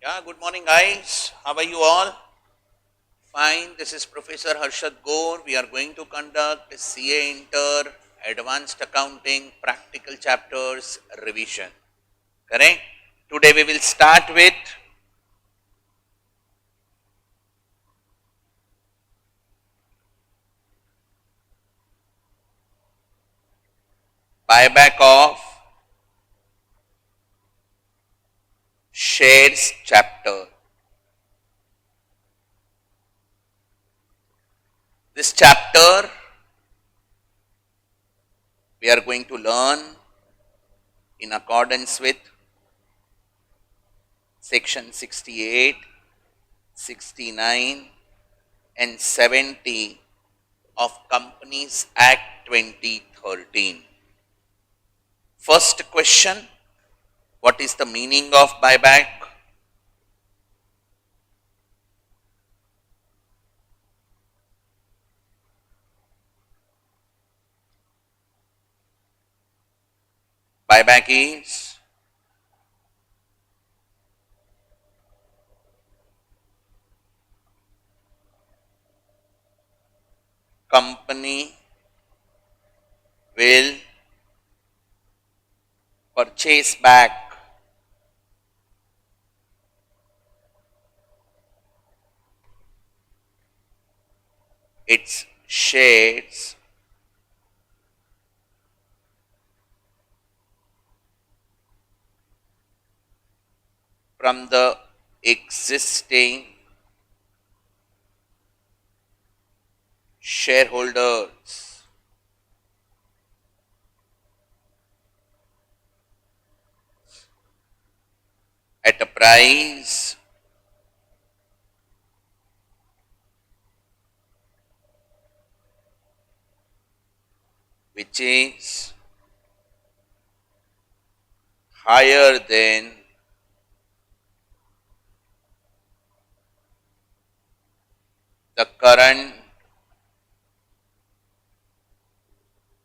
Yeah, good morning, guys. How are you all? Fine. This is Professor Harshad Gore. We are going to conduct CA Inter Advanced Accounting Practical Chapters Revision. Correct? Today we will start with buyback of shares chapter. This chapter we are going to learn in accordance with section 68, 69 and 70 of Companies Act 2013. First question, what is the meaning of buyback? Buyback is company will purchase back its shares from the existing shareholders at a price which is higher than the current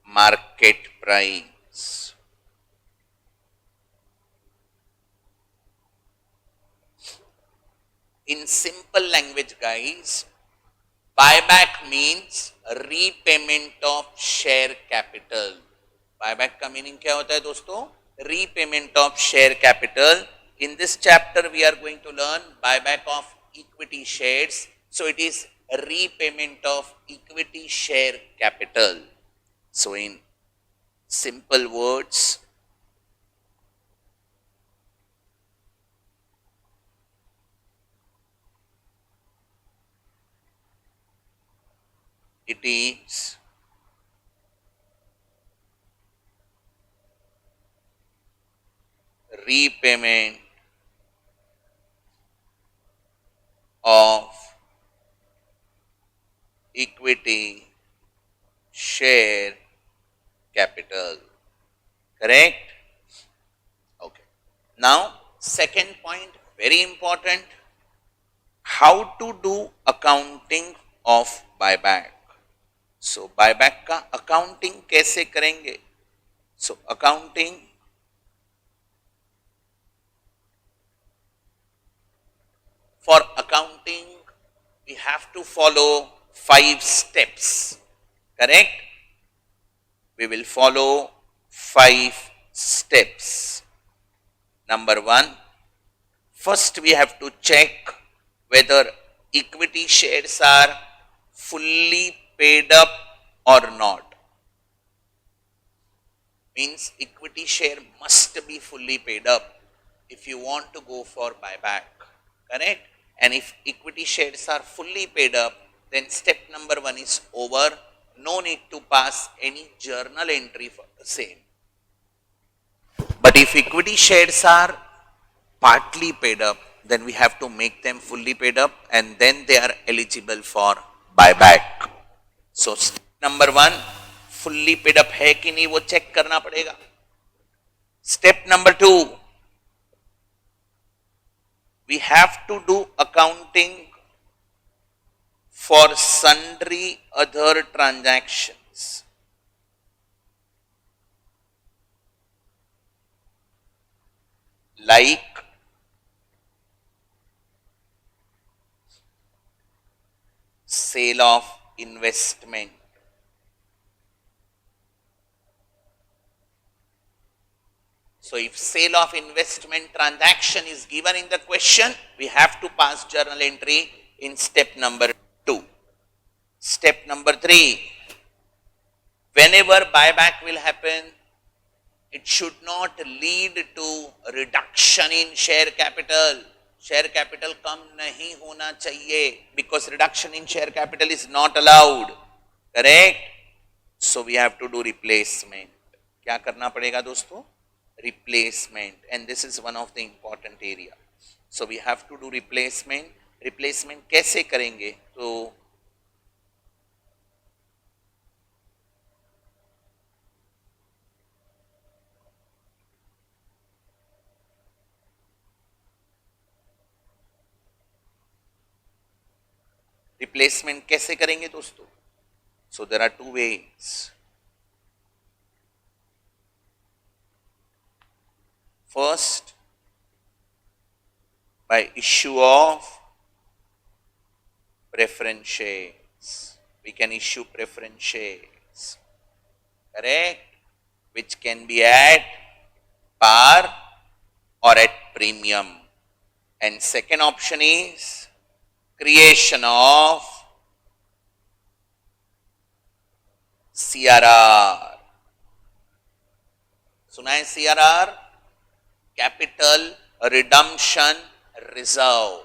market price. In simple language, guys, buyback means repayment of share capital. Buyback का meaning क्या होता है दोस्तों? Repayment of share capital. In this chapter we are going to learn buyback of equity shares. So it is repayment of equity share capital. So in simple words, it is repayment of equity share capital. Correct? Okay. Now, second point, very important, how to do accounting of buyback. So, buyback का accounting कैसे करेंगे? So, accounting for accounting we have to follow 5 steps. Correct? We will follow 5 steps. Number 1, first we have to check whether equity shares are fully paid up or not. Means equity share must be fully paid up if you want to go for buyback. Correct? And if equity shares are fully paid up, then step number 1 is over. No need to pass any journal entry for the same. But if equity shares are partly paid up, then we have to make them fully paid up and then they are eligible for buyback. So step number 1, fully paid up है कि नहीं वो check करना पड़ेगा. Step number 2, we have to do accounting for sundry other transactions. Like sale of investment. So if sale of investment transaction is given in the question, we have to pass journal entry in step number 2. Step number 3, whenever buyback will happen, it should not lead to reduction in share capital. Share capital कम नहीं होना चाहिए, because reduction in share capital is not allowed. Correct? So we have to do replacement. क्या करना पड़ेगा दोस्तों? Replacement, and this is one of the important area. So we have to do replacement. Replacement कैसे करेंगे? तो replacement कैसे करेंगे दोस्तों? So there are 2 ways. First, by issue of preference shares. We can issue preference shares, correct? Which can be at par or at premium. And second option is creation of CRR. सुना है CRR? Capital Redemption Reserve.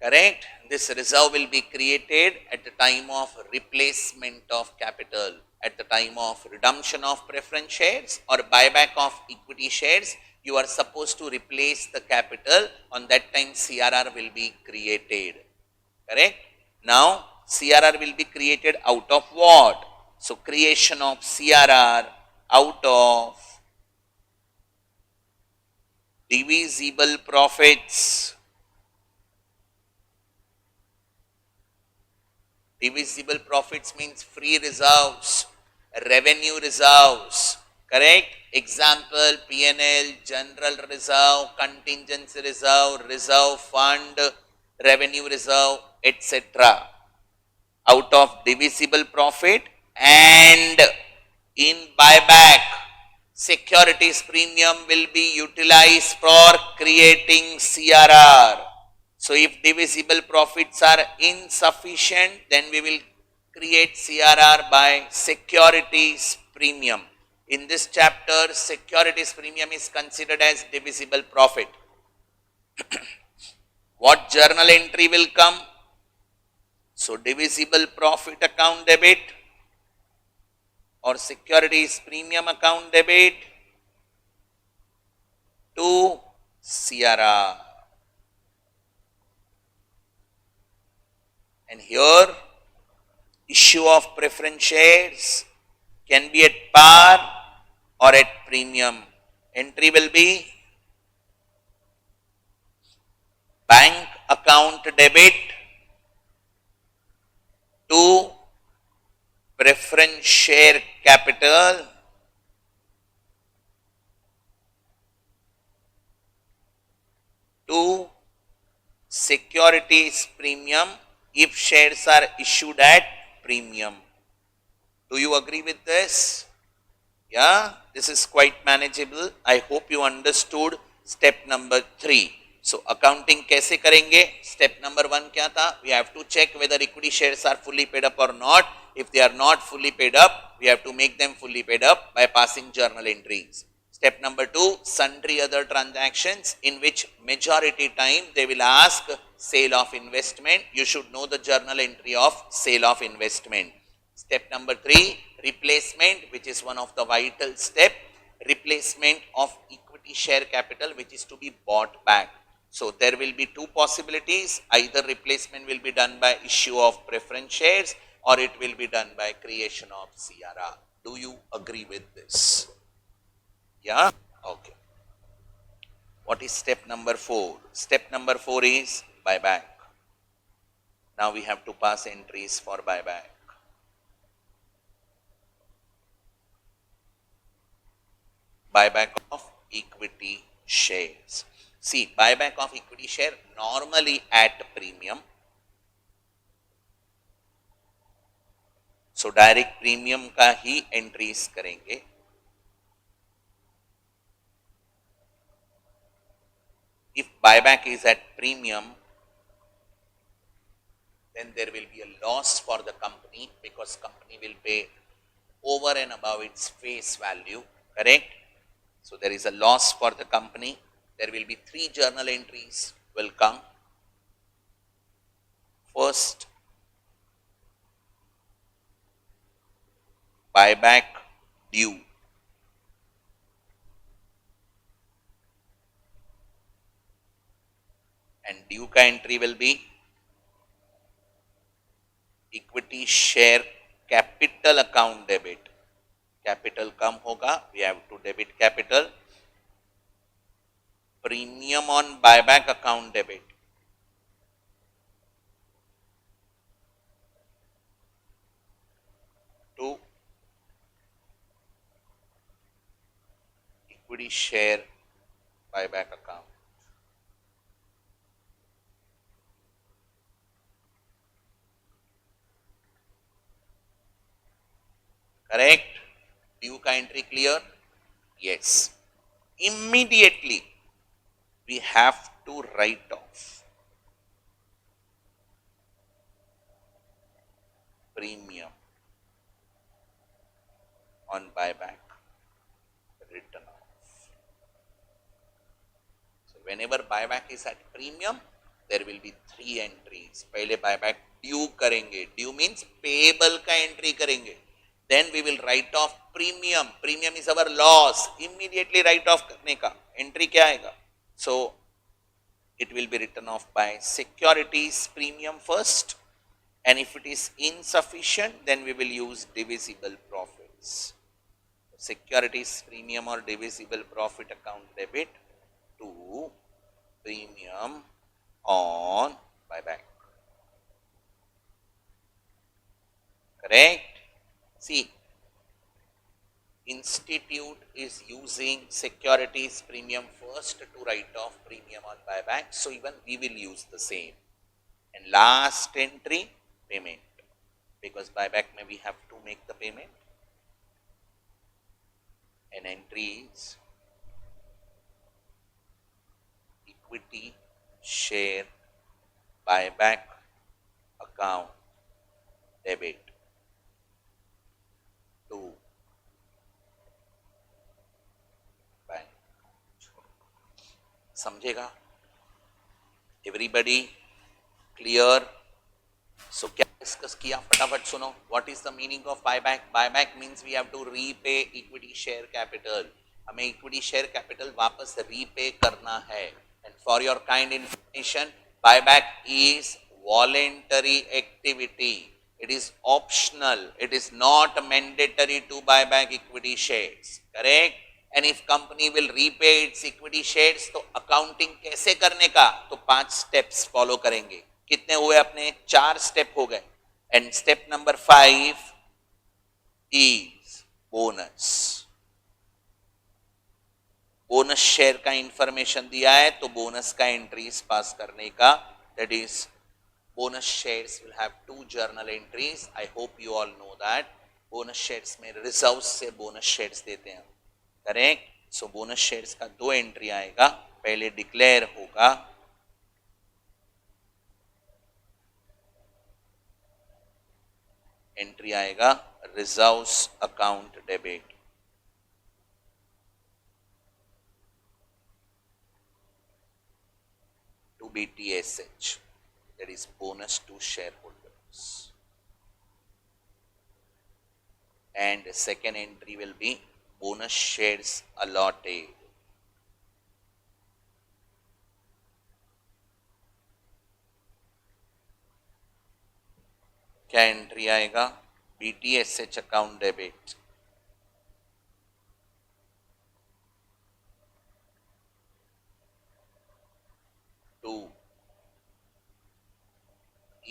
Correct? This reserve will be created at the time of replacement of capital, at the time of redemption of preference shares or buyback of equity shares. You are supposed to replace the capital. On that time CRR will be created. Correct? Now CRR will be created out of what? So creation of CRR out of divisible profits. Divisible profits means free reserves, revenue reserves, correct? Example, P&L, general reserve, contingency reserve, reserve fund, revenue reserve, etc. Out of divisible profit, and in buyback, securities premium will be utilized for creating CRR. So if divisible profits are insufficient, then we will create CRR by securities premium. In this chapter, securities premium is considered as divisible profit. What journal entry will come? So divisible profit account debit or securities premium account debit to CRR. And here issue of preference shares can be at par or at premium. Entry will be bank account debit to preference share capital to securities premium if shares are issued at premium. Do you agree with this? Yeah, this is quite manageable. I hope you understood step number 3. So accounting कैसे करेंगे? Step number 1 क्या था? We have to check whether equity shares are fully paid up or not. If they are not fully paid up, we have to make them fully paid up by passing journal entries. Step number 2, sundry other transactions in which majority time they will ask sale of investment. You should know the journal entry of sale of investment. Step number 3, replacement, which is one of the vital step, replacement of equity share capital which is to be bought back. So there will be 2 possibilities, either replacement will be done by issue of preference shares or it will be done by creation of CRR. Do you agree with this? Yeah? Okay. What is step number 4? Step number 4 is buyback. Now we have to pass entries for buyback. Buyback of equity shares. See, buyback of equity share normally at premium. So direct premium का ही entries करेंगे. If buyback is at premium, then there will be a loss for the company because company will pay over and above its face value, correct? So there is a loss for the company. There will be 3 journal entries will come. First, buyback due. And due का entry will be equity share capital account debit. Capital कम होगा, we have to debit capital. Premium on buyback account debit. To equity share buyback account. Correct? Due का entry clear? Yes. Immediately we have to write off premium on buyback, written off. So whenever buyback is at premium, there will be 3 entries. पहले buyback due करेंगे. Due means payable का entry करेंगे. Then we will write off premium. Premium is our loss. Immediately write off करने का. Entry क्या आएगा? So it will be written off by securities premium first, and if it is insufficient, then we will use divisible profits. Securities premium or divisible profit account debit to premium on buyback. Correct? See, institute is using securities premium first to write off premium on buyback, so even we will use the same. And last entry, payment, because buyback may we have to make the payment. And entry is equity share buyback account debit to bank. समझेगा? Everybody clear? So क्या discuss किया? फटाफट सुनो. What is the meaning of buyback? Buyback means we have to repay equity share capital. हमें equity share capital वापस repay करना है. And for your kind information, buyback is voluntary activity. It is optional. It is not mandatory to buy back equity shares. Correct? And if company will repay its equity shares, तो accounting कैसे करने का? तो 5 steps follow करेंगे. कितने हुए अपने? 4 step हो गए. And step number 5 is bonus. Bonus share का इंफॉर्मेशन दिया है तो बोनस का एंट्रीज पास करने का, that is bonus shares will have 2 journal entries. I hope you all know that. Bonus shares में रिजर्व से बोनस शेयर्स देते हैं. करेक्ट? सो बोनस शेयर्स का 2 एंट्री आएगा. पहले डिक्लेयर होगा एंट्री आएगा reserves account debit to BTSH, that is bonus to shareholders. And the second entry will be bonus shares allotted. क्या एंट्री आएगा? BTSH account debit to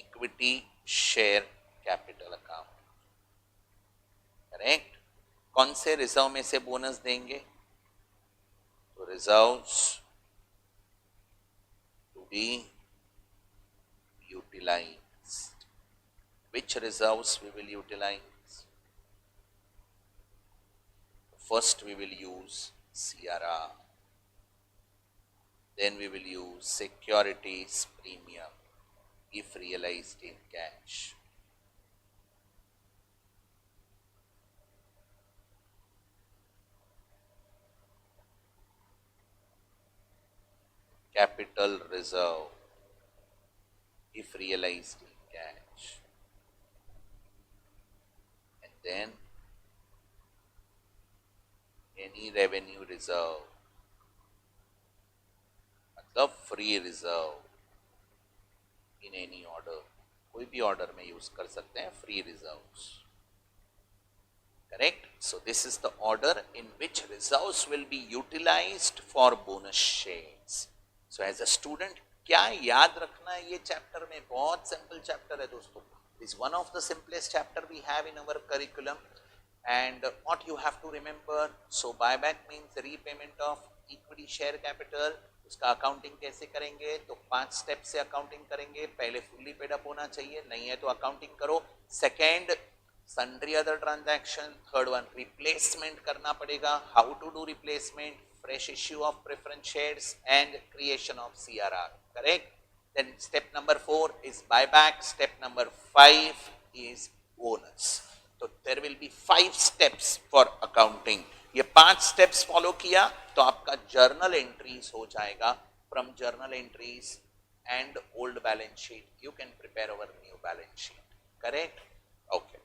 equity share capital account. Correct? कौन से reserve में से bonus देंगे? तो reserves to be utilised. Which reserves we will utilize? First we will use CRR, then we will use securities premium if realized in cash. Capital reserve if realized in cash. And then any revenue reserve, मतलब free reserve in any order, कोई भी order में use कर सकते हैं free reserves. Correct? So this is the order in which reserves will be utilized for bonus shares. So as a student, क्या याद रखना है ये चैप्टर में? बहुत सिंपल चैप्टर है दोस्तों. This is one of the simplest chapter we have in our curriculum. And what you have to remember, so buyback means repayment of equity share capital. उसका अकाउंटिंग कैसे करेंगे? तो 5 स्टेप से accounting करेंगे. पहले fully paid up होना चाहिए, नहीं है तो अकाउंटिंग करो. Second, sundry other transaction. Third one, replacement करना पड़ेगा. How to do replacement? Fresh issue of preference shares and creation of CRR. Correct? Then step number 4 is buyback. Step number 5 is bonus. तो there will be 5 steps for accounting. ये 5 steps follow किया तो आपका journal entries हो जाएगा. From journal entries and old balance sheet, you can prepare our new balance sheet. Correct? Okay.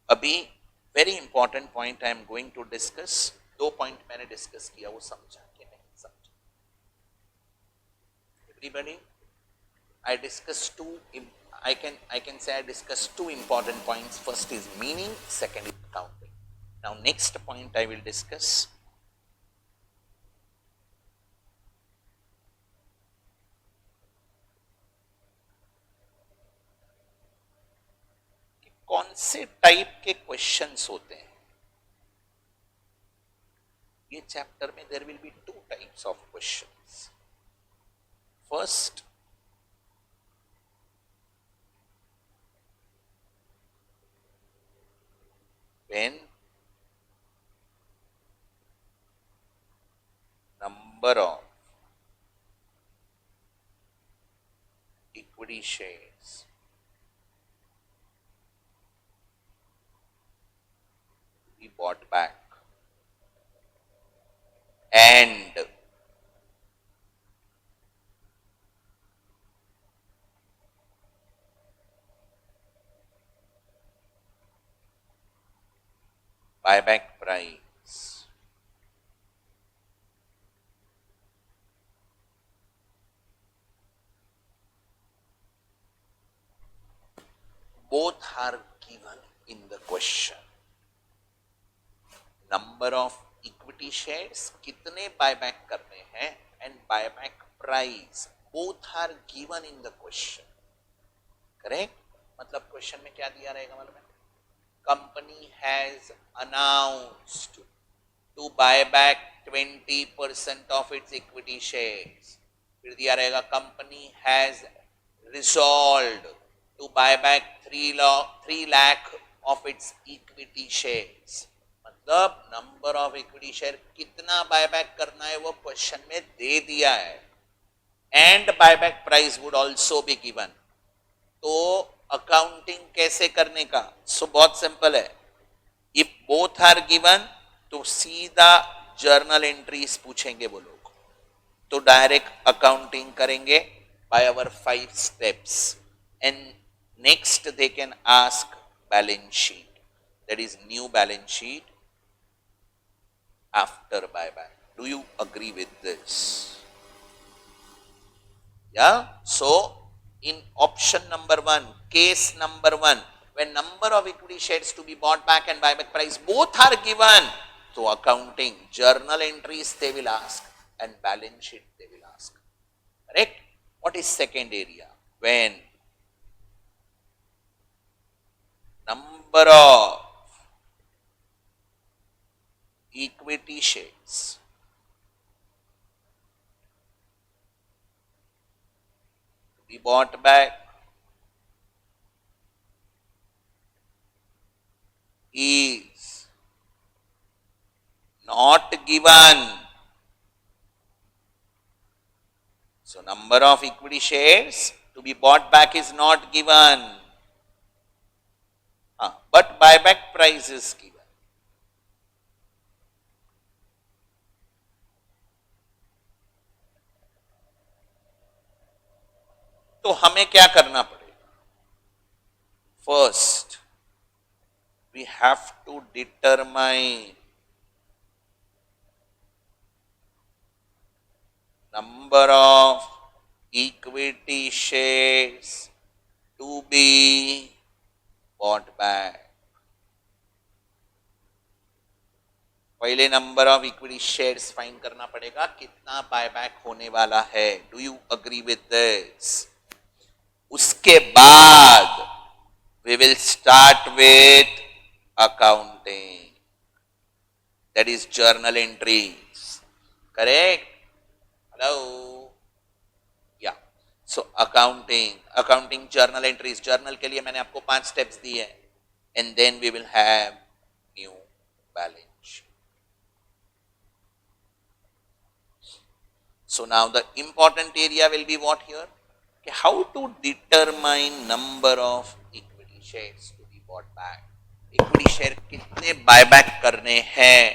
अभी very important point I am going to discuss. 2 point मैंने discuss किया, वो समझा कि नहीं समझा? Everybody? I discussed I can say I discussed 2 important points. First is meaning, second is accounting. Now next point I will discuss कि कौन से टाइप के क्वेश्चंस होते हैं. ये चैप्टर में there will be 2 types of questions. First, when number of equity shares be bought back and buyback price both are given in the question. Number of equity shares कितने buyback करने हैं and buyback price both are given in the question. Correct? मतलब question में क्या दिया रहेगा मालूम है? Company has announced to buy back 20% of its equity shares. फिर दिया रहेगा company has resolved to buy back 3 lakh of its equity shares. मतलब number of equity share कितना buyback करना है वो question में दे दिया है. And buyback price would also be given. तो अकाउंटिंग कैसे करने का? सो बहुत सिंपल है. इफ बोथ आर गिवन तो सीधा जर्नल एंट्रीज पूछेंगे वो लोग, तो डायरेक्ट अकाउंटिंग करेंगे by our 5 steps. And next they can ask balance sheet, that is new balance sheet after buyback. Do you agree with this? या सो in option number 1, case number 1, when number of equity shares to be bought back and buyback price both are given, so accounting journal entries they will ask and balance sheet they will ask. Correct? What is second area? When number of equity shares be bought back is given. So number of equity shares to be bought back is not given. But buyback price is given. तो हमें क्या करना पड़ेगा? First, we have to determine number of equity shares to be bought back. पहले number of equity shares find करना पड़ेगा, कितना buyback होने वाला है. Do you agree with this? उसके बाद we will start with accounting, that is journal entries. Correct? Hello? Yeah. So accounting journal entries. journal के लिए मैंने आपको 5 steps दिए हैं, and then we will have new balance. So now the important area will be what here? Okay, how to determine number of equity shares to be bought back. Equity share कितने buyback करने हैं,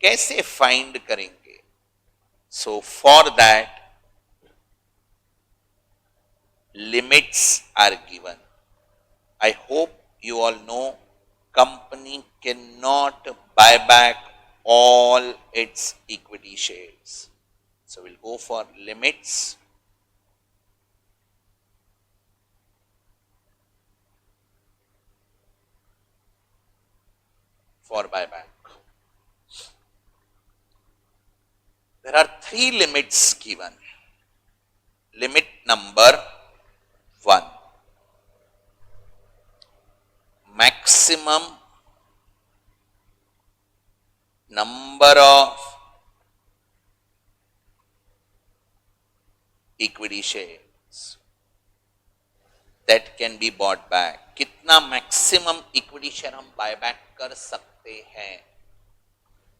कैसे find करेंगे? So for that, limits are given. I hope you all know company cannot buy back all its equity shares. So we'll go for limits. For buyback. There are 3 limits given. Limit number 1. Maximum number of equity shares that can be bought back. कितना maximum equity share हम buyback कर सकते हैं?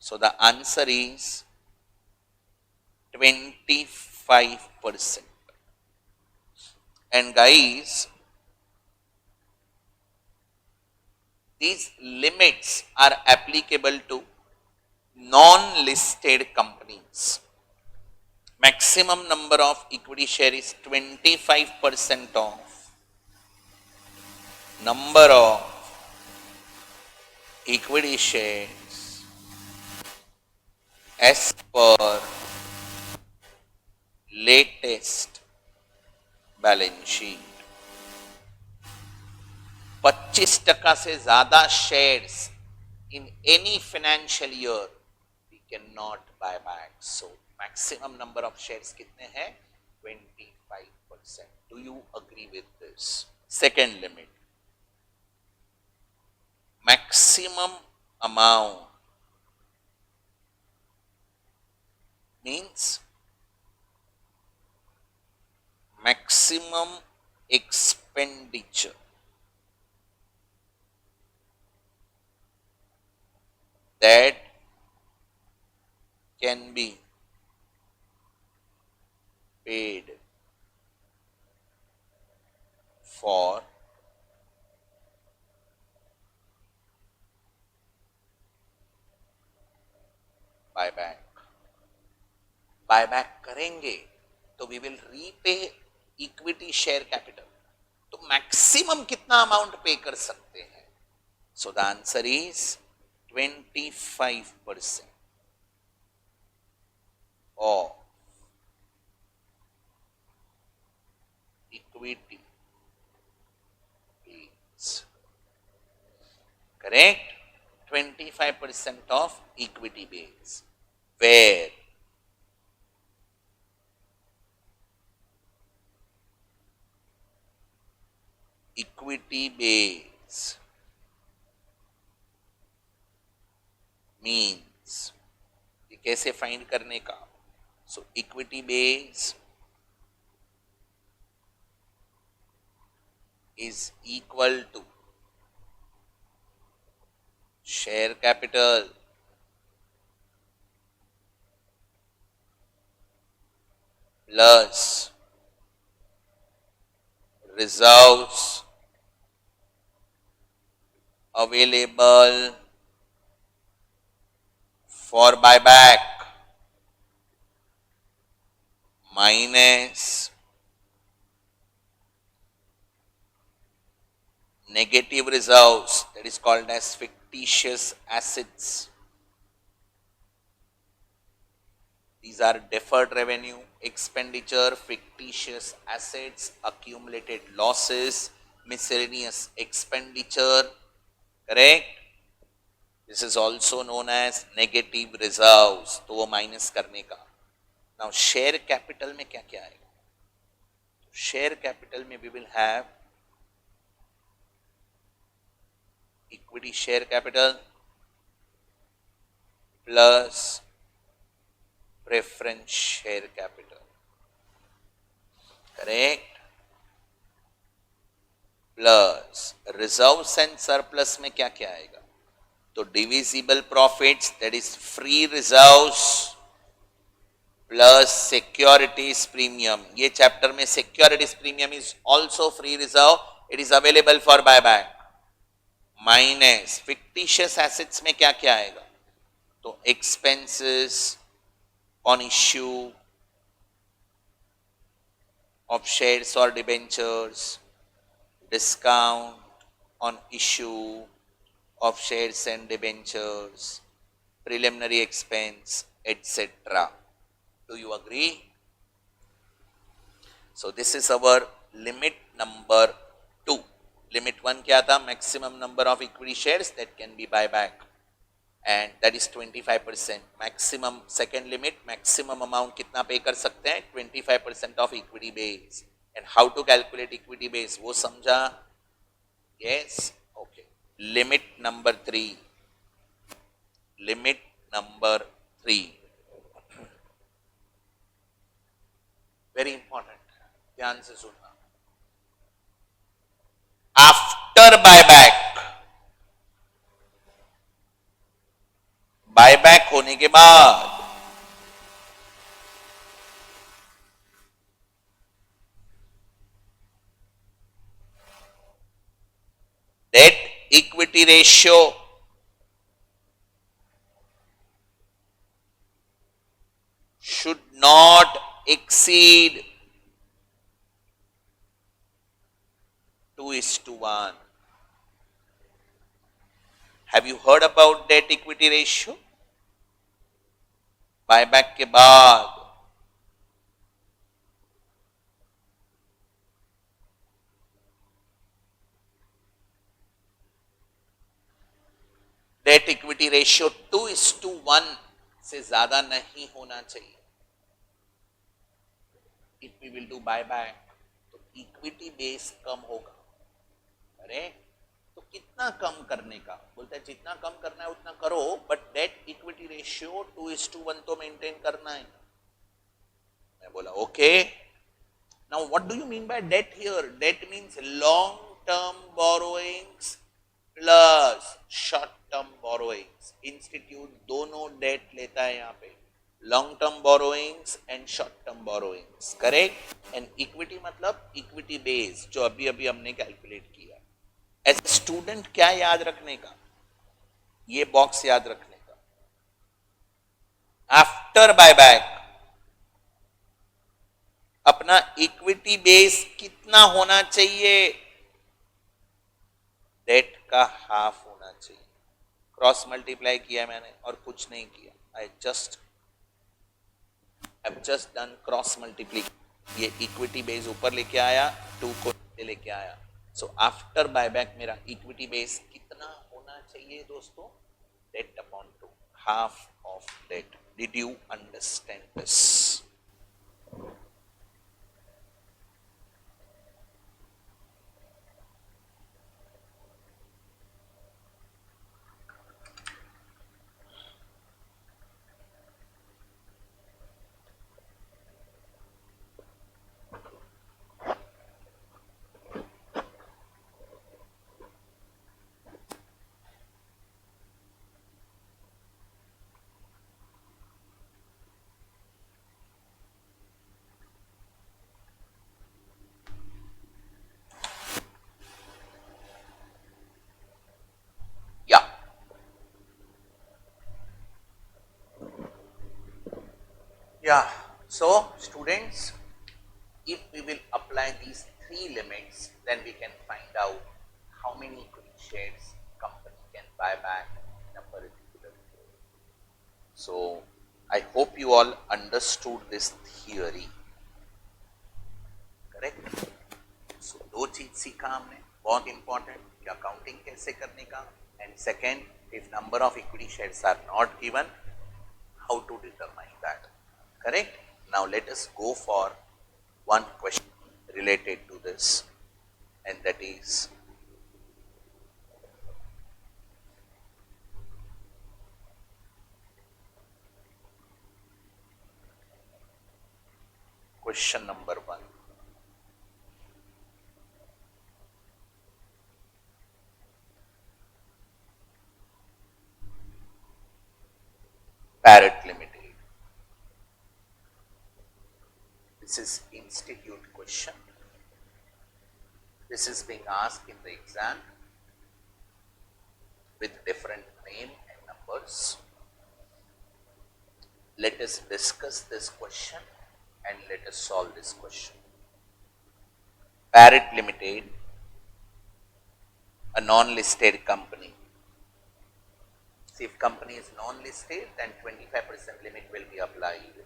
So the answer is 25%. And guys, these limits are applicable to non-listed companies. Maximum number of equity share is 25% of number of equity shares as per latest balance sheet. 25% से ज्यादा shares in any financial year we cannot buy back. So maximum number of shares कितने हैं? 25%. Do you agree with this? Second limit. Maximum amount means maximum expenditure that can be paid for buyback. Buyback करेंगे तो we will repay equity share capital. तो maximum कितना amount pay कर सकते हैं? So the answer is 25% of equity base. Correct? 25% of equity base, where equity base means, ये कैसे find करने का? So equity base is equal to share capital plus reserves available for buyback minus negative reserves, that is called as fictitious assets. These are deferred revenue, expenditure, fictitious assets, accumulated losses, miscellaneous expenditure, correct? This is also known as negative reserves, तो वो minus करने का. Now share capital में क्या क्या आएगा? Share capital में we will have equity share capital plus preference share capital, correct? Plus reserves and surplus में क्या क्या आएगा? तो divisible profits, that is free reserves plus securities premium. ये चैप्टर में securities premium is also free reserve, it is available for buyback. Minus fictitious assets में क्या क्या आएगा? तो expenses on issue of shares or debentures, discount on issue of shares and debentures, preliminary expense, etc. Do you agree? So this is our limit number 2. Limit 1 क्या था? Maximum number of equity shares that can be buyback, and that is 25%. Maximum second limit, maximum amount कितना पे कर सकते हैं? 25% of equity base. And how to calculate equity base? वो समझा? Yes? Okay. Limit number 3. Limit number 3. Very important. ध्यान से सुनना. After buyback, बायबैक होने के बाद debt equity ratio should not exceed 2:1. Have you heard about debt equity ratio? Buyback के बाद डेट इक्विटी रेशियो 2:1 से ज्यादा नहीं होना चाहिए. If we will do buyback तो इक्विटी बेस कम होगा. अरे तो कितना कम करने का? बोलते हैं जितना कम करना है उतना करो, बट डेट इक्विटी रेशियो 2:1 तो मेंटेन करना है. मैं बोला okay. Now what do you mean by debt here? Debt means long term borrowings plus short term borrowings. Institute दोनों डेट लेता है यहाँ पे, long term borrowings and short term borrowings, correct? And equity मतलब इक्विटी बेस, जो अभी अभी हमने कैलकुलेट किया. एज ए स्टूडेंट क्या याद रखने का? ये बॉक्स याद रखने का. आफ्टर बायबैक अपना इक्विटी बेस कितना होना चाहिए? डेट का हाफ होना चाहिए. क्रॉस मल्टीप्लाई किया मैंने और कुछ नहीं किया. I have just done cross multiply. ये इक्विटी बेस ऊपर लेके आया, 2 को लेके आया. सो आफ्टर बायबैक मेरा इक्विटी बेस कितना होना चाहिए दोस्तों? Debt upon 2, half of debt. Did you understand this? Yeah, so students, if we will apply these three limits, then we can find out how many equity shares company can buy back in a particular period. So I hope you all understood this theory, correct? So दो चीज सीखा हमने, बहुत important कि accounting कैसे करने का, and second if number of equity shares are not given, how to determine that, correct? Now let us go for one question related to this, and that is question number 1. Parrot Limited. This is institute question. This is being asked in the exam with different name and numbers. Let us discuss this question and let us solve this question. Parrot Limited, a non-listed company. See, if company is non-listed, then 25% limit will be applied.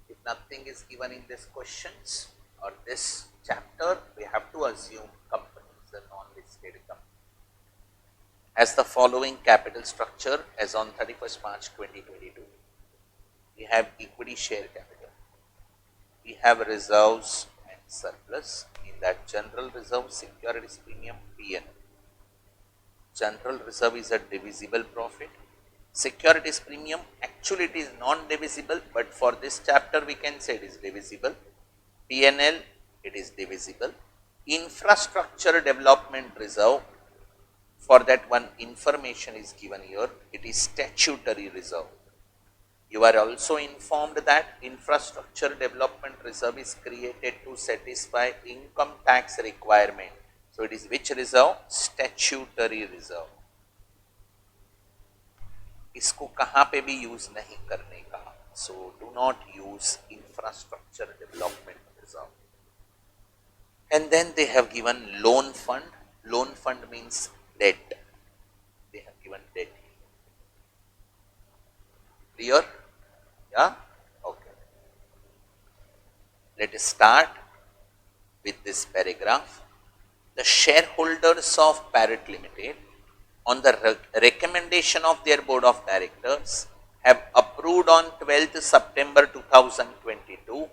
If nothing is given in these questions or this chapter, we have to assume company is a non-listed company. Has the following capital structure as on 31st March 2022. We have equity share capital. We have reserves and surplus. In that, general reserve, securities premium, PN. General reserve is a divisible profit. Securities premium, actually it is non-divisible, but for this chapter we can say it is divisible. PNL, it is divisible. Infrastructure development reserve, for that one information is given here, it is statutory reserve. You are also informed that infrastructure development reserve is created to satisfy income tax requirement. So it is which reserve? Statutory reserve. इसको कहाँ पे भी use नहीं करने का, so do not use infrastructure development reserve. And then they have given loan fund. Loan fund means debt. They have given debt. Clear? Yeah? Okay. Let us start with this paragraph. The shareholders of Parrot Limited, on the recommendation of their board of directors, have approved on 12th September 2022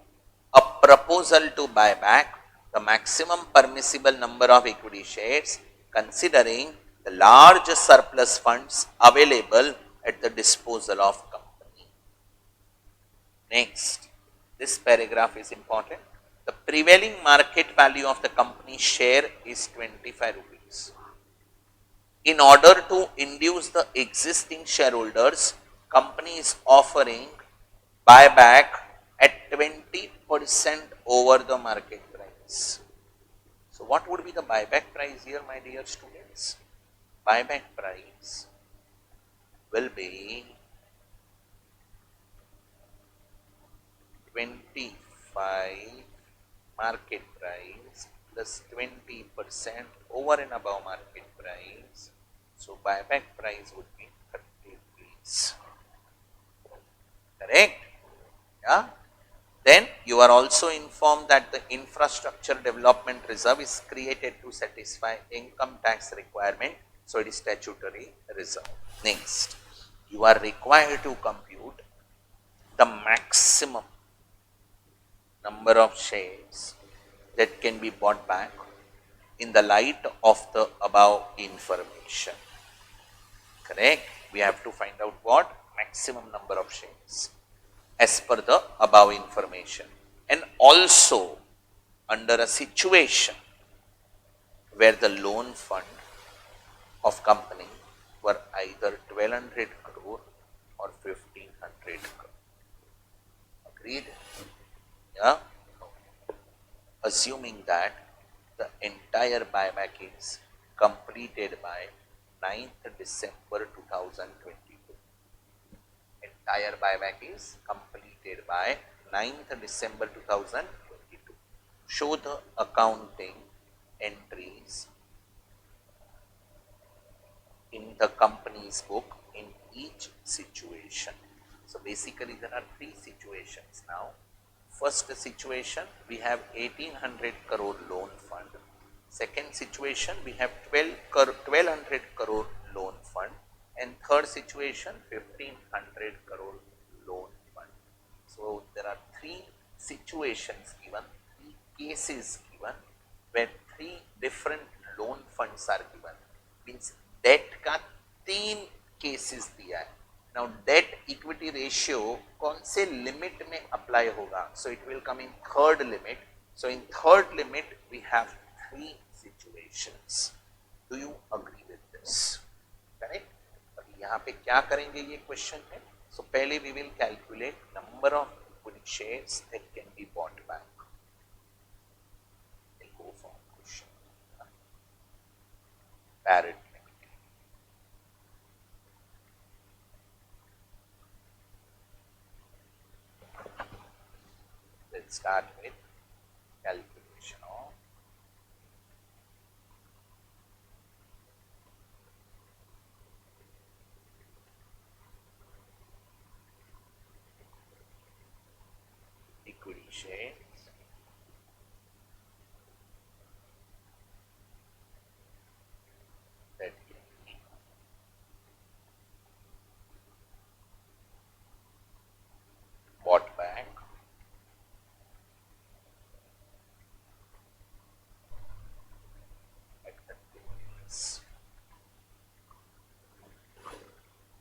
a proposal to buy back the maximum permissible number of equity shares, considering the large surplus funds available at the disposal of company. Next, this paragraph is important. The prevailing market value of the company share is 25 rupees. In order to induce the existing shareholders, company is offering buyback at 20% over the market price. So what would be the buyback price here, my dear students? Buyback price will be 25 market price plus 20% over and above market price. So buyback price would be 30 rupees. Correct? Yeah. Then you are also informed that the infrastructure development reserve is created to satisfy income tax requirement. So it is statutory reserve. Next, you are required to compute the maximum number of shares that can be bought back in the light of the above information. Correct? We have to find out what? Maximum number of shares as per the above information. And also under a situation where the loan fund of company were either 1200 crore or 1500 crore. Agreed? Yeah? Assuming that the entire buyback is completed by 9th December 2022. Entire buyback is completed by 9th December 2022. Show the accounting entries in the company's book in each situation. So basically there are three situations now. First situation, we have 1800 crore loan fund. Second situation, we have 1200 crore loan fund. And third situation, 1500 crore loan fund. So there are three situations given, three cases given, where three different loan funds are given. Means debt का तीन cases दिया है. Now debt equity ratio कौन से limit में apply होगा? So it will come in third limit. So in third limit we have three situations. Do you agree with this? Correct. अभी यहाँ पे क्या करेंगे ये क्वेश्चन है. सो पहले we will calculate number of equity shares that can be bought back. Go for question parrot. Let's start with calculation of equity shares that can be bought back at the price.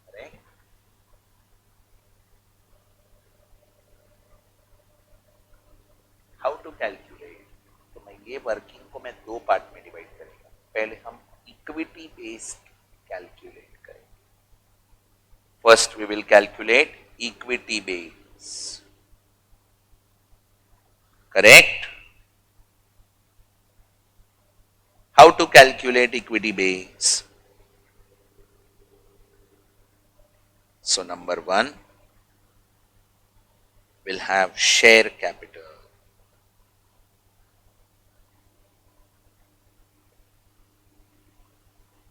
Correct? How to calculate? तो मैं ये working को मैं दो part में divide करेगा. पहले हम इक्विटी बेस्ड कैलकुलेट करेंगे. First we will calculate equity base. Correct. How to calculate equity base? So number one, we'll have share capital.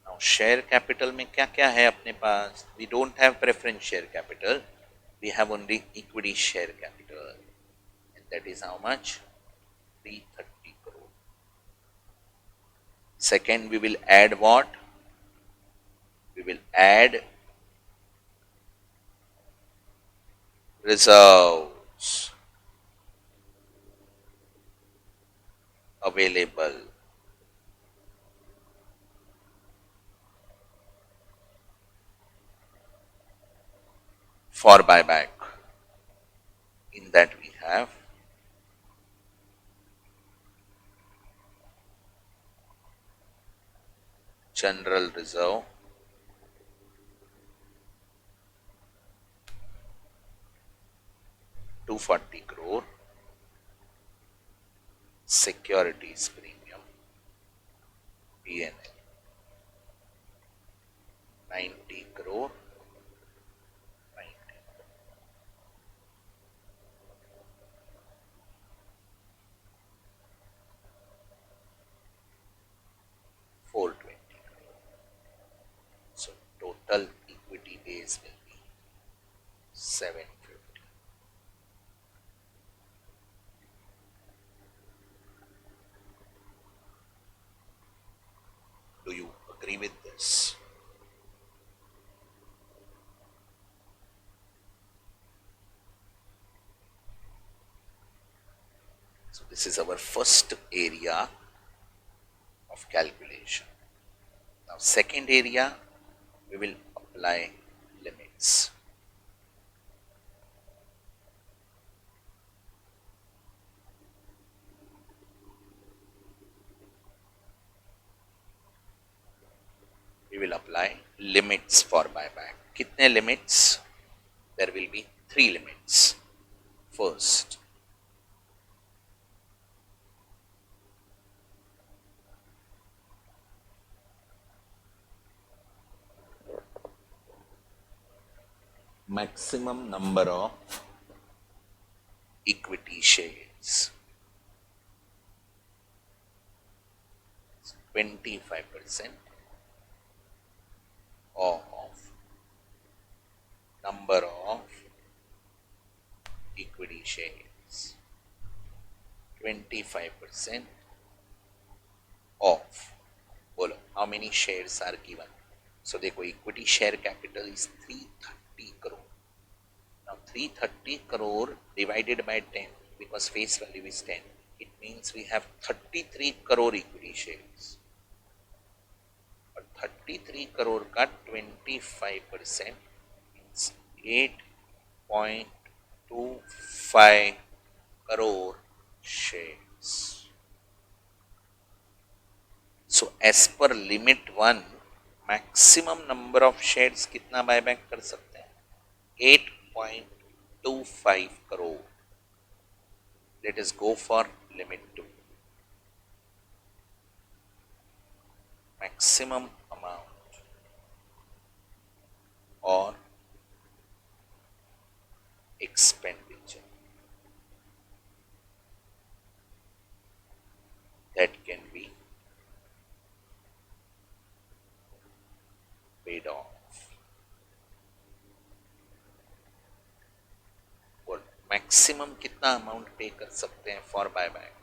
Now share capital में क्या क्या है अपने पास? We don't have preference share capital. We have only equity share capital. And that is how much? 330 crore. Second, we will add what? We will add reserves available for buyback. In that we have general reserve, ₹240 crore, securities premium, P&L, 90 crore, 90. $420 crore. So total equity base will be 750. Do you agree with this? So this is our first area of calculation. Now second area, we will apply limits. We will apply limits for buyback. कितने limits? There will be three limits. First, maximum number of equity shares. 25% of number of equity shares. 25% of, बोलो how many shares are given? So देखो equity share capital is 330 crore. Now 330 crore divided by 10 because face value is 10. It means we have 33 crore equity shares. और 33 crore का 25% means 8.25 crore shares. So as per limit 1, maximum number of shares कितना buyback कर सकते हैं? 8.25 crore. Let us go for limit 2. Maximum amount or expenditure that can be paid off. और maximum कितना amount pay कर सकते हैं for buyback?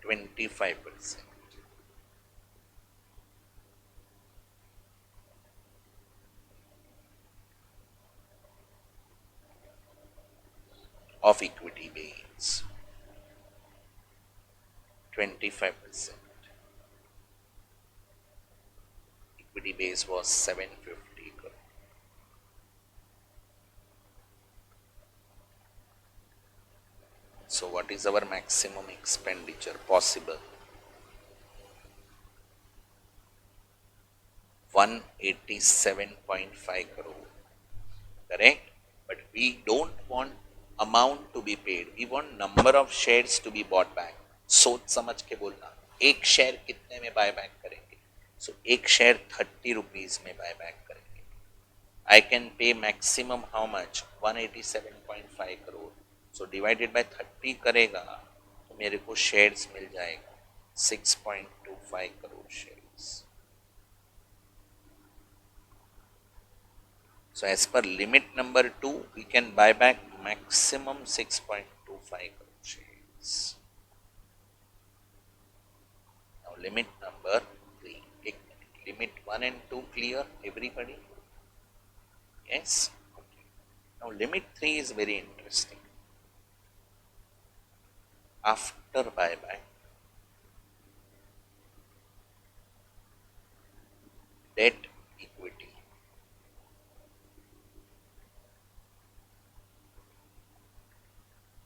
25% of equity base. 25%. Equity base was 750 crore. So what is our maximum expenditure possible? 187.5 crore. Correct? But we don't want amount to be paid. We want number of shares to be bought back. सोच समझ के बोलना, एक share कितने में buy back करेंगे? सो एक share 30 rupees में बाय बैक करेंगे. I can pay maximum how much? 187.5 crore. So divided by 30 करेगा तो मेरे को शेयर्स मिल जाएगा 6.25 crore shares. So as per limit number 2, we can buy back maximum 6.25 crore shares. Now limit number 3. Limit 1 and 2 clear, everybody? Yes? Okay. Now limit 3 is very interesting. After buyback, debt equity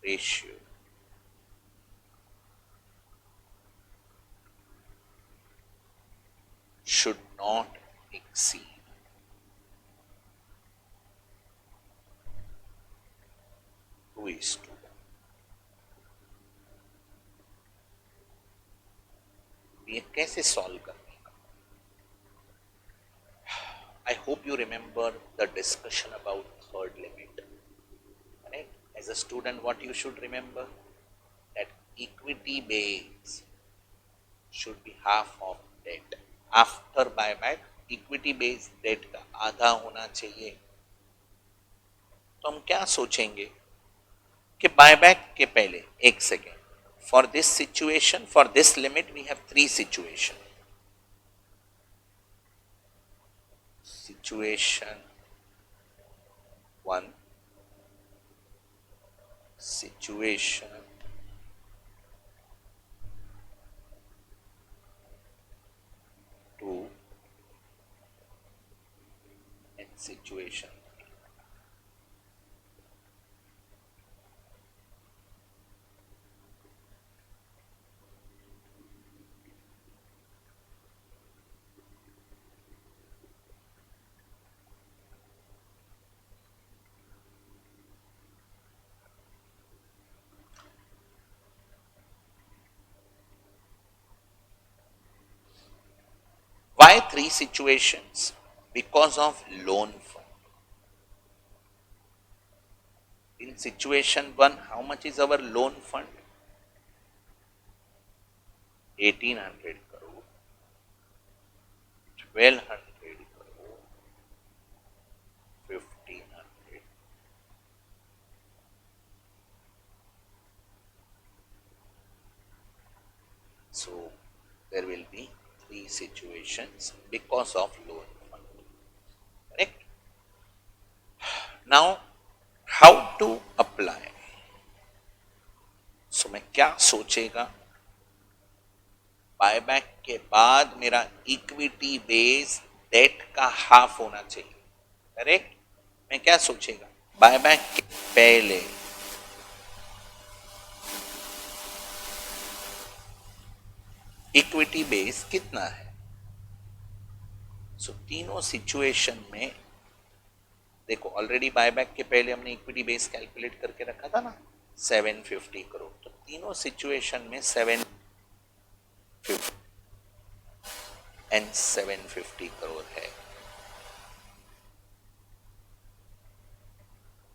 ratio should not exceed 2:1. ये कैसे solve करने का? I hope you remember the discussion about third limit. Right? As a student, what you should remember? That equity base should be half of debt. After buyback, equity base debt का आधा होना चाहिए. तो हम क्या सोचेंगे कि बायबैक के पहले एक second, for this situation, for this limit we have 3 situation. Situation 1, situation 2, and situation 3. Why 3 situations? Because of loan fund. situation 1, how much is our loan fund? 1800 crore, 1200 crore, 1500. So there will be 3 situations because of loan fund. Correct? Now, how to apply? So मैं क्या सोचेगा? Buyback के बाद मेरा equity base date का half होना चाहिए. Correct? मैं क्या सोचेगा? बायबैक के पहले इक्विटी बेस कितना है? सो तीनों सिचुएशन में देखो, ऑलरेडी बायबैक के पहले हमने इक्विटी बेस कैलकुलेट करके रखा था ना, 750 करोड़. तो तीनों सिचुएशन में 750 एंड 750 करोड़ है.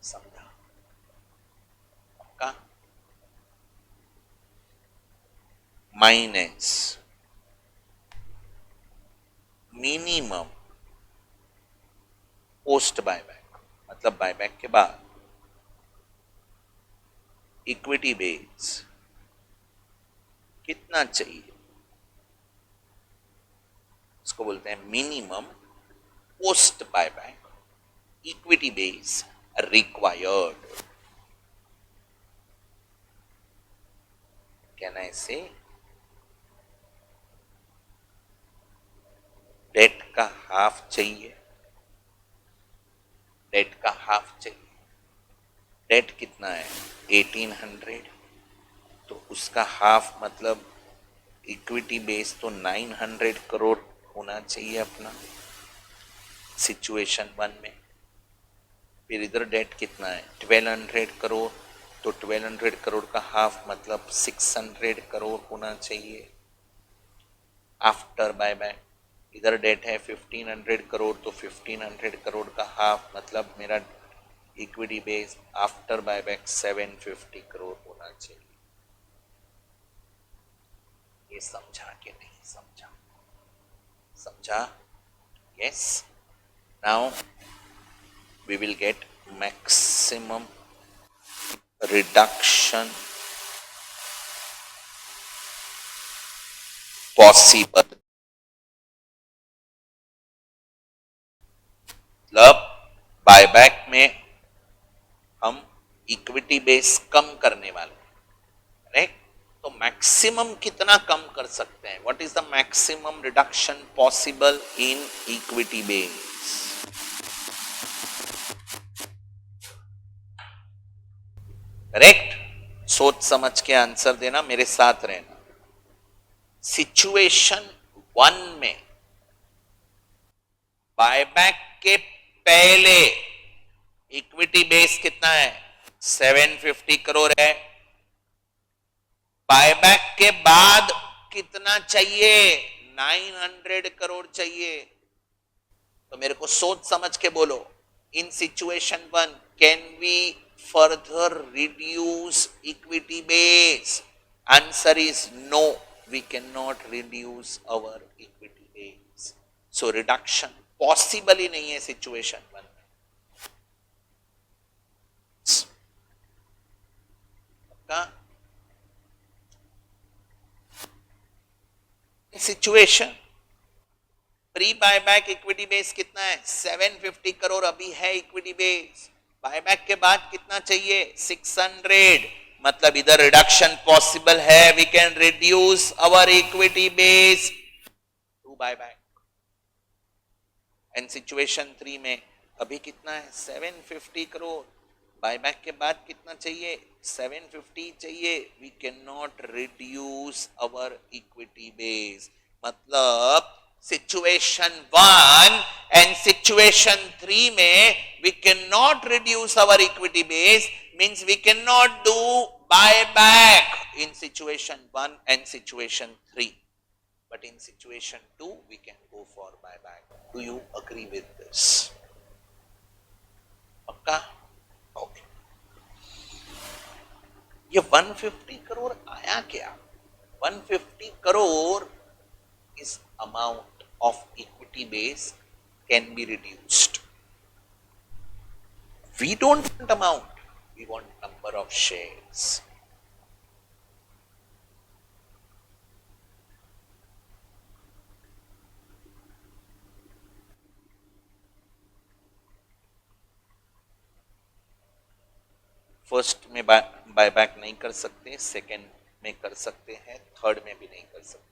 समझा? आपका माइनस मिनिमम पोस्ट बायबैक, मतलब बायबैक के बाद इक्विटी बेस कितना चाहिए, इसको बोलते हैं minimum post buyback equity base required. Can I से डेट का हाफ चाहिए, डेट का हाफ चाहिए. डेट कितना है? 1800. तो उसका हाफ मतलब इक्विटी बेस तो 900 करोड़ होना चाहिए अपना सिचुएशन 1 में. फिर इधर डेट कितना है? 1200 करोड़. तो 1200 करोड़ का हाफ मतलब 600 करोड़ होना चाहिए आफ्टर बायबैक. इधर डेट है 1500 करोड़. तो 1500 करोड़ का हाफ मतलब मेरा equity base after buyback 750 crore होना चाहिए. ये समझा कि नहीं समझा? समझा? Yes. Now we will get maximum reduction possible. मतलब बायबैक में हम इक्विटी बेस कम करने वाले. राइट? तो मैक्सिमम कितना कम कर सकते हैं? What is the maximum reduction possible in equity base? Correct? सोच समझ के आंसर देना, मेरे साथ रहना. सिचुएशन 1 में बायबैक के पहले इक्विटी बेस कितना है? 750 करोड़ है. बायबैक के बाद कितना चाहिए? 900 करोड़ चाहिए. तो मेरे को सोच समझ के बोलो. In situation 1 can we further reduce equity base? Answer is no, we cannot reduce our equity base. So reduction possible ही नहीं है सिचुएशन 1 में. Situation pre buyback equity base कितना है? 750 करोड़ अभी है इक्विटी बेस. बायबैक के बाद कितना चाहिए? 600. मतलब इधर रिडक्शन पॉसिबल है. We can reduce our equity base to buyback. And situation 3 में अभी कितना है? 750 करोड़. बायबैक के बाद कितना चाहिए? 750 चाहिए. We can not reduce our equity base. मतलब सिचुएशन 1 एंड सिचुएशन 3 में we cannot reduce our equity base, means we cannot do buyback in situation 1 and situation 3. But in situation 2 we can go for buyback. Do you agree with this? Okay? Okay. ये 150 करोड़ आया क्या? 150 crore is amount of equity base can be reduced. We don't want amount, we want number of shares. First में buyback नहीं कर सकते, second में कर सकते हैं, थर्ड में भी नहीं कर सकते।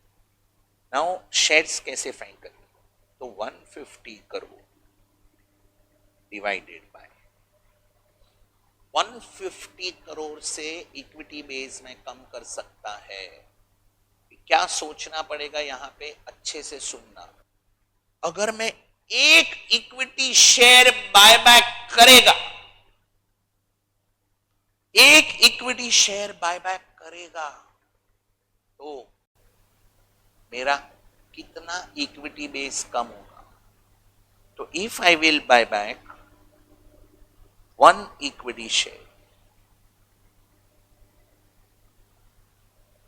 नाउ शेयर्स कैसे फाइंड करें? तो 150 करोड़ डिवाइडेड बाय 150 करोड़ से इक्विटी बेस में कम कर सकता है। क्या सोचना पड़ेगा यहां पे, अच्छे से सुनना। अगर मैं एक इक्विटी शेयर बायबैक करेगा, एक इक्विटी शेयर बायबैक करेगा, तो मेरा कितना इक्विटी बेस कम होगा? तो if I will buy back one equity share,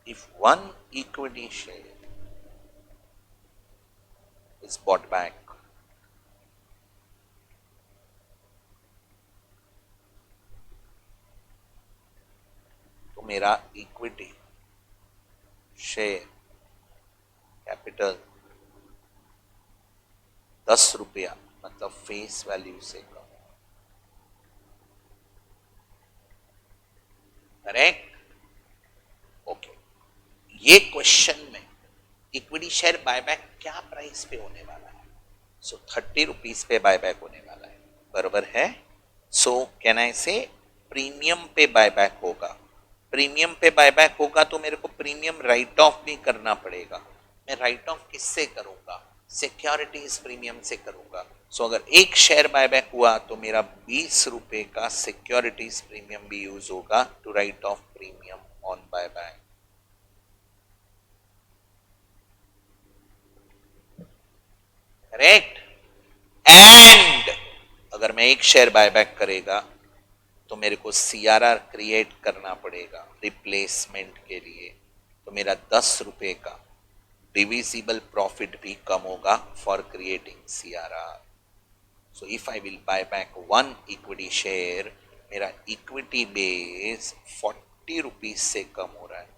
if one equity share is bought back, तो मेरा इक्विटी शेयर कैपिटल 10 रुपया मतलब फेस वैल्यू से कम। करेक्ट? ओके। ये क्वेश्चन में इक्विटी शेयर बायबैक क्या प्राइस पे होने वाला है? सो 30 रुपीज पे बायबैक होने वाला है, बराबर है। सो कैन आई से प्रीमियम पे बायबैक होगा। प्रीमियम पे बायबैक होगा तो मेरे को प्रीमियम राइट ऑफ भी करना पड़ेगा। मैं राइट ऑफ किससे करूंगा? सिक्योरिटीज प्रीमियम से करूंगा। सो अगर एक शेयर बायबैक हुआ तो मेरा 20 रुपए का सिक्योरिटीज प्रीमियम भी यूज होगा to write off premium on buyback. Correct? And अगर मैं एक शेयर बायबैक करेगा तो मेरे को सीआरआर क्रिएट करना पड़ेगा रिप्लेसमेंट के लिए, तो मेरा 10 रुपए का डिविजिबल प्रॉफिट भी कम होगा for creating CRR. So if I will buy back one equity share, मेरा इक्विटी बेस 40 रुपीज से कम हो रहा है।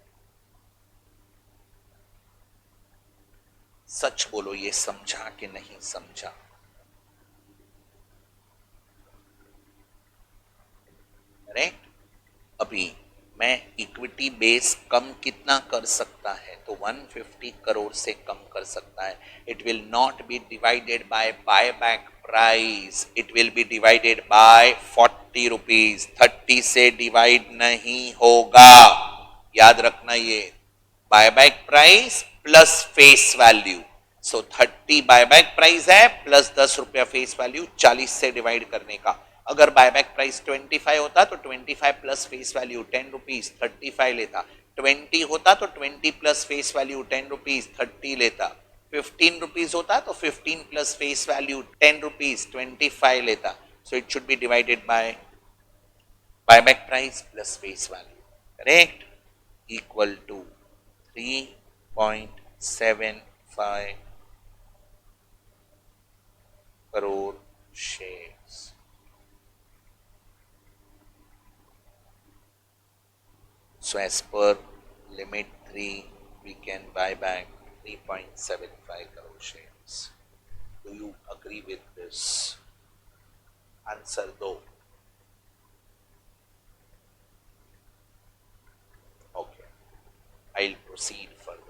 सच बोलो, ये समझा कि नहीं समझा? करेक्ट? अभी मैं इक्विटी बेस कम कितना कर सकता है? तो 150 करोड़ से कम कर सकता है। It will not be divided by buyback price, it will be divided by 40 rupees. 30 से डिवाइड नहीं होगा, याद रखना। ये buyback price plus face value. So 30 buyback price है प्लस 10 रुपया फेस वैल्यू, 40 से डिवाइड करने का। अगर बायबैक प्राइस 25 होता तो 25 प्लस फेस वैल्यू 10 रुपीज 35 लेता। 20 होता तो 20 प्लस फेस वैल्यू 10 रुपीज 30 लेता। 15 रुपीज होता तो 15 प्लस फेस वैल्यू 10 रुपीज 25 लेता। So it should be divided by buyback price plus face value. Correct? Equal to 3.75 crore shares. So as per limit 3, we can buy back 3.75 crore shares. Do you agree with this? Answer though. Okay. I'll proceed further.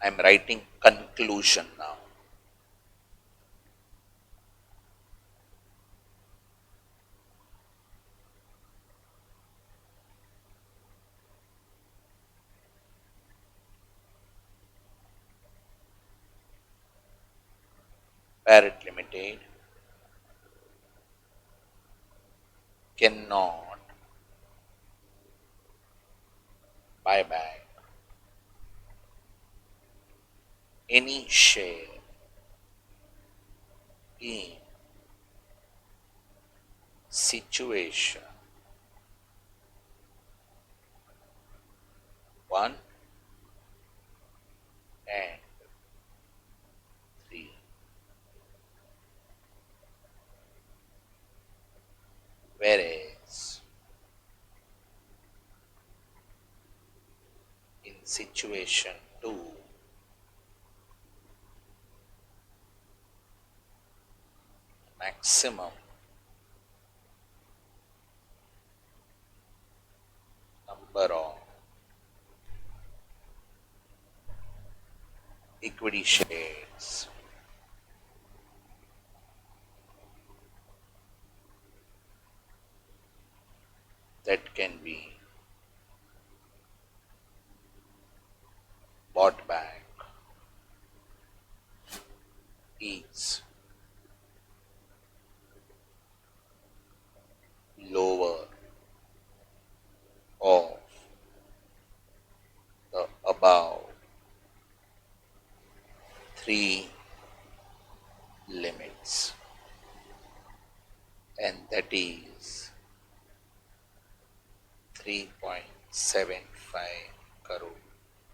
I'm writing conclusion now. Parrot Limited cannot buy back any share in situation 1 and 3, whereas in situation 2, maximum number of equity shares that can be bought back is lower of the above 3 limits, and that is 3.75 crore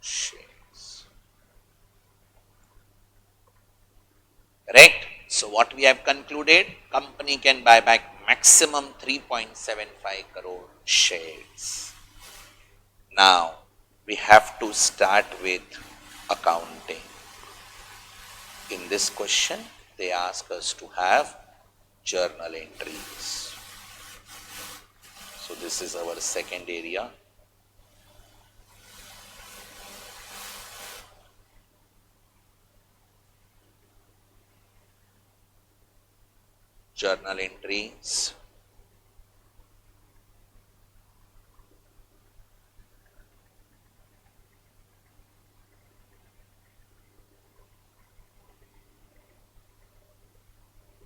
shares. Correct? So what we have concluded, company can buy back maximum 3.75 crore shares. Now we have to start with accounting. In this question, they ask us to have journal entries. So this is our second area. Journal entries.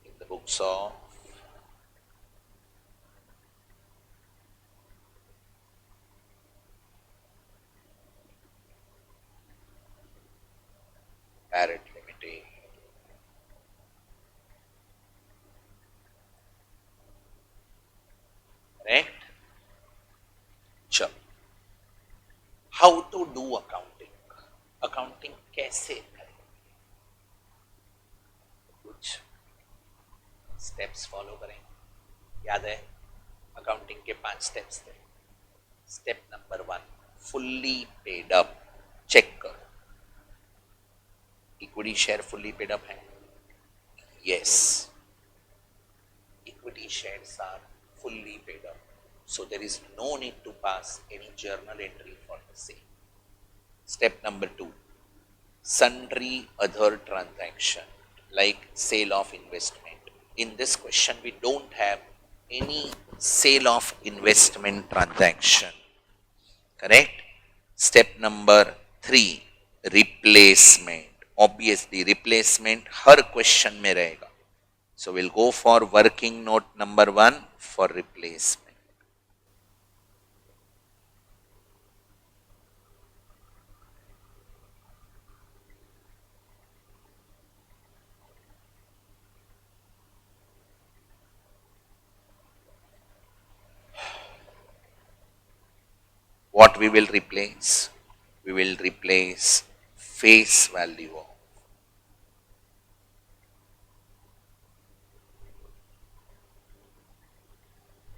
In the books of Parrot Limited. Correct? चलो, how to do accounting? Accounting कैसे करें? कुछ steps follow करें. याद है accounting के 5 steps थे. Step number 1, fully paid up. Check करो equity share fully paid up है. Yes, equity shares are fully paid up. So there is no need to pass any journal entry for the same. Step number 2, sundry other transaction like sale of investment. In this question, we don't have any sale of investment transaction. Correct? Step number 3, replacement. Obviously, replacement her question में रहेगा. So we'll go for working note number 1 for replacement. What we will replace? We will replace face value of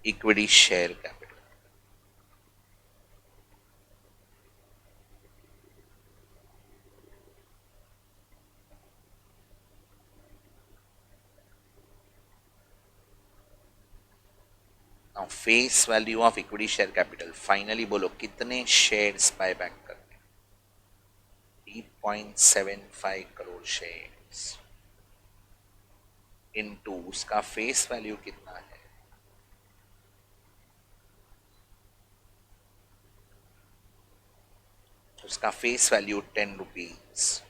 equity share capital. Now face value of equity share capital. Finally बोलो कितने shares buy back करने? 3.75 crore shares into उसका face value कितना है? उसका face value 10 rupees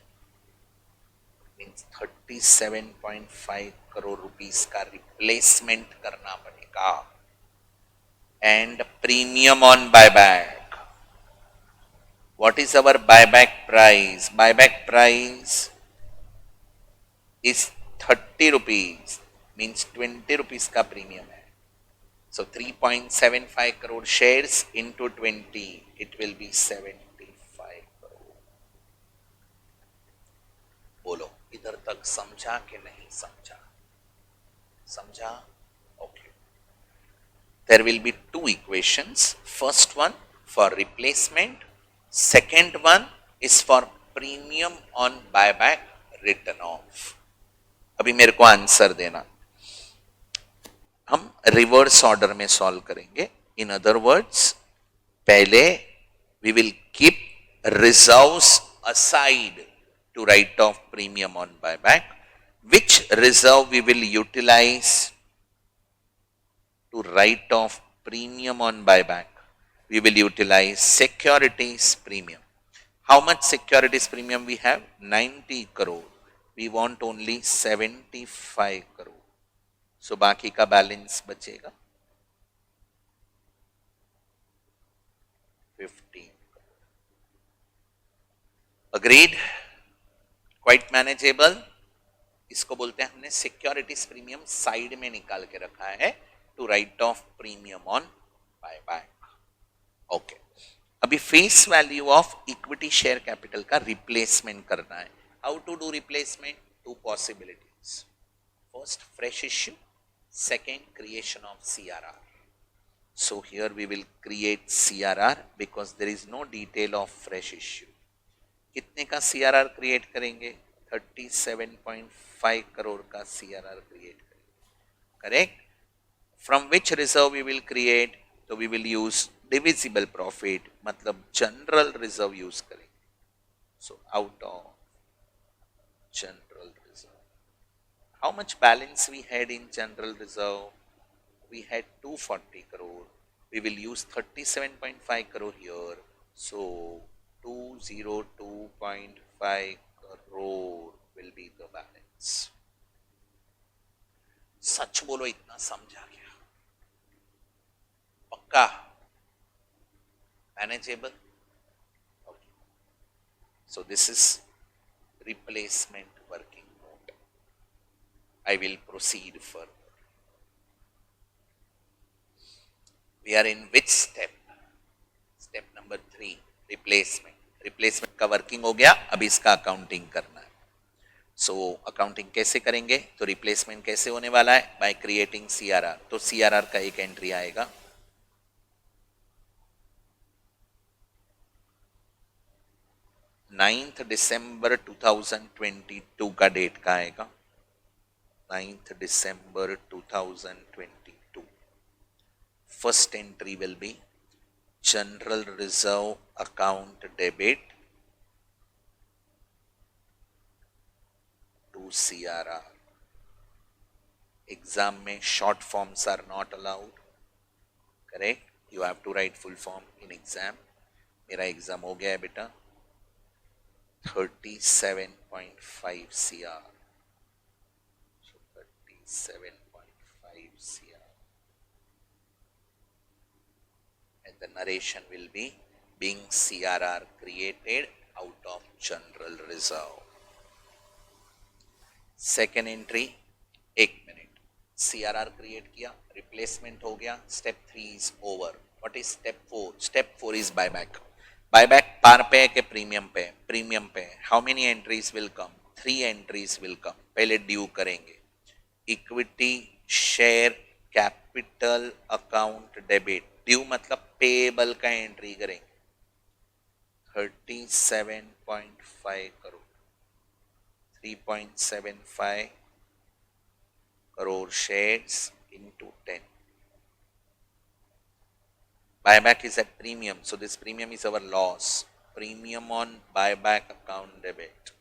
means 37.5 crore rupees का replacement करना पड़ेगा. And premium on buyback. What is our buyback price? Buyback price is 30 rupees, means 20 rupees का premium है. So 3.75 crore shares into 20, it will be 75 crore. बोलो इधर तक समझा कि नहीं समझा? समझा? Okay. There will be two equations. First one for replacement. Second one is for premium on buyback written off. अभी मेरे को आंसर देना. हम रिवर्स ऑर्डर में सॉल्व करेंगे. इन अदर वर्ड्स, पहले we will keep reserves aside to write off premium on buyback. Which reserve we will utilize to write off premium on buyback? We will utilize securities premium. How much securities premium we have? 90 crore. We want only 75 crore. So बाकी का balance बचेगा 15. Agreed? Quite manageable. इसको बोलते हैं हमने securities premium side में निकाल के रखा है to write off premium on buyback. Okay, अभी face value of equity share capital का रिप्लेसमेंट करना है. How to do replacement? Two possibilities. First fresh issue, second creation of CRR. So here we will create CRR because there is no detail of fresh issue. कितने का CRR create करेंगे? 37.5 करोड़ का CRR create करेंगे. Correct? From which reserve we will create? तो we will use divisible profit, मतलब general reserve use करेंगे. So out of general reserve, how much balance we had in general reserve? We had 240 crore. We will use 37.5 crore here. So 202.5 crore will be the balance. सच बोलो इतना समझा क्या? पक्का? Manageable? Okay. So this is replacement working note. I will proceed further. We are in which step? Step number 3, replacement. Replacement का working हो गया, अब इसका अकाउंटिंग करना है. सो अकाउंटिंग कैसे करेंगे? तो रिप्लेसमेंट कैसे होने वाला है? By creating CRR. तो CRR का एक एंट्री आएगा. December 9, 2022 का डेट का आएगा. 9 December 2022. First entry will be general reserve account debit to CRR. Exam में short forms are not allowed. Correct? You have to write full form in exam. मेरा exam हो गया है बेटा. 37.5 CR. So 37.5 CR. And the narration will be being CRR created out of general reserve. Second entry, 1 minute. CRR create किया, replacement हो गया. Step 3 is over. What is step 4? Step 4 is buyback. Buyback par पे है कि premium पे? Premium पे. How many entries will come? 3 entries will come. पहले due करेंगे. Equity share capital account debit. Due मतलब पेबल का एंट्री करेंगे. 37.5 crore. 3.75 crore shares into 10. Buyback is at premium, so this premium is our loss. Premium on buyback account debit.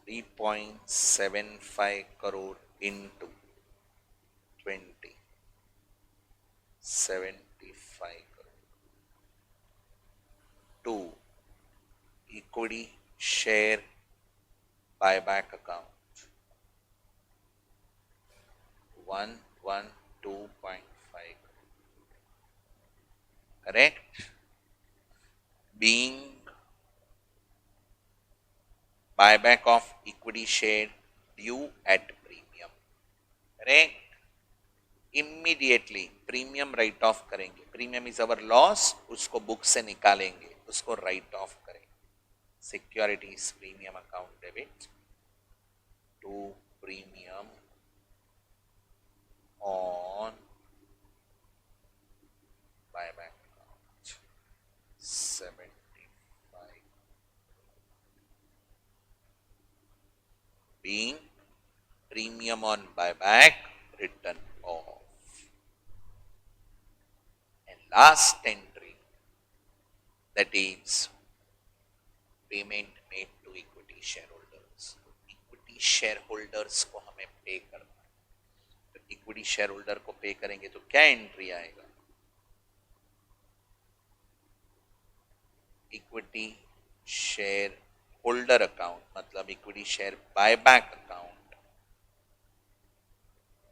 $3.75 crore into 20. 75 crore. 2. Equity share buyback account 112.5 crore. Correct? Being buyback of equity share due at premium. Correct? Immediately premium write off करेंगे. Premium is our loss, उसको book से निकालेंगे, उसको write off करेंगे. Securities premium account debit to premium on buyback account 75 being premium on buyback written off. And last entry, that is payment made to equity shareholders. Equity shareholders को हमें पे करना है. तो इक्विटी शेयर होल्डर को पे करेंगे तो क्या एंट्री आएगा? इक्विटी शेयर होल्डर अकाउंट मतलब equity share buyback account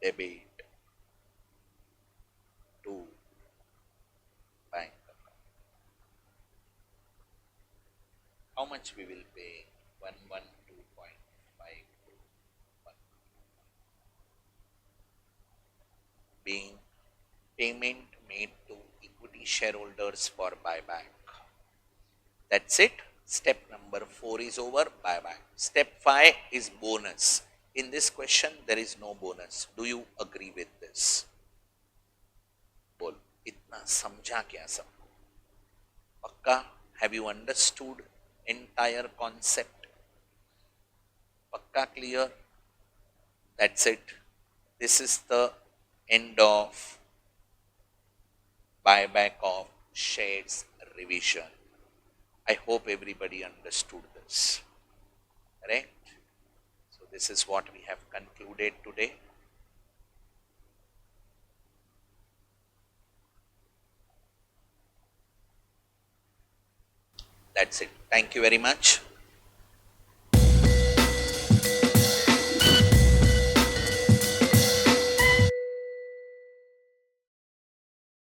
debit to bank account. How much we will pay? 112.5 being payment made to equity shareholders for buyback. That's it. Step number 4 is over. Buyback. Step 5 is bonus. In this question, there is no bonus. Do you agree with this? बोल, इतना समझा क्या सबको? पक्का? Have you understood entire concept? Pakka clear? That's it. This is the end of buyback of shares revision. I hope everybody understood this. Correct? So this is what we have concluded today. That's it. Thank you very much.